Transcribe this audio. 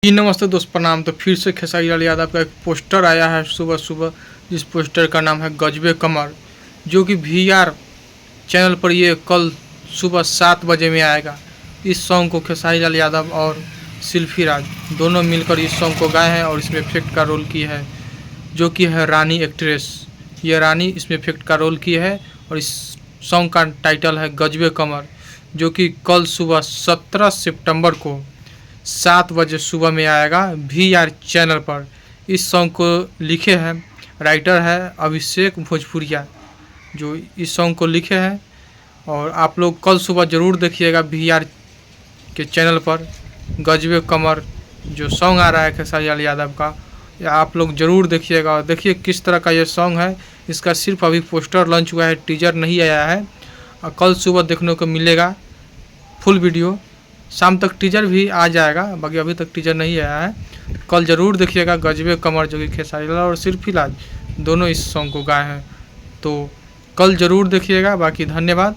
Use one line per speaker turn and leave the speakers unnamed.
जी नमस्ते दोस्त प्रणाम। तो फिर से खेसारी लाल यादव का एक पोस्टर आया है सुबह सुबह, जिस पोस्टर का नाम है गजबे कमर, जो कि VR चैनल पर ये कल सुबह 7 बजे में आएगा। इस सॉन्ग को खेसारी लाल यादव और शिल्पी राज दोनों मिलकर इस सॉन्ग को गाए हैं और इसमें इफेक्ट का रोल की है, जो कि है रानी एक्ट्रेस। ये रानी इसमें इफेक्ट का रोल की है और इस सॉन्ग का टाइटल है गजबे कमर, जो कि कल सुबह 17 सितंबर को 7 बजे सुबह में आएगा VR चैनल पर। इस सॉन्ग को लिखे हैं, राइटर है अभिषेक भोजपुरिया, जो इस सॉन्ग को लिखे हैं। और आप लोग कल सुबह ज़रूर देखिएगा VR के चैनल पर गजबे कमर जो सॉन्ग आ रहा है खेसारी लाल यादव का, या आप लोग ज़रूर देखिएगा। और देखिए किस तरह का ये सॉन्ग है। इसका सिर्फ अभी पोस्टर लॉन्च हुआ है, टीजर नहीं आया है, और कल सुबह देखने को मिलेगा फुल वीडियो। शाम तक टीजर भी आ जाएगा, बाकी अभी तक टीजर नहीं आया है। कल ज़रूर देखिएगा गजबे कमर, जो कि खेसारी लाल और शिल्पी राज दोनों इस सॉन्ग को गाए हैं। तो कल ज़रूर देखिएगा। बाकी धन्यवाद।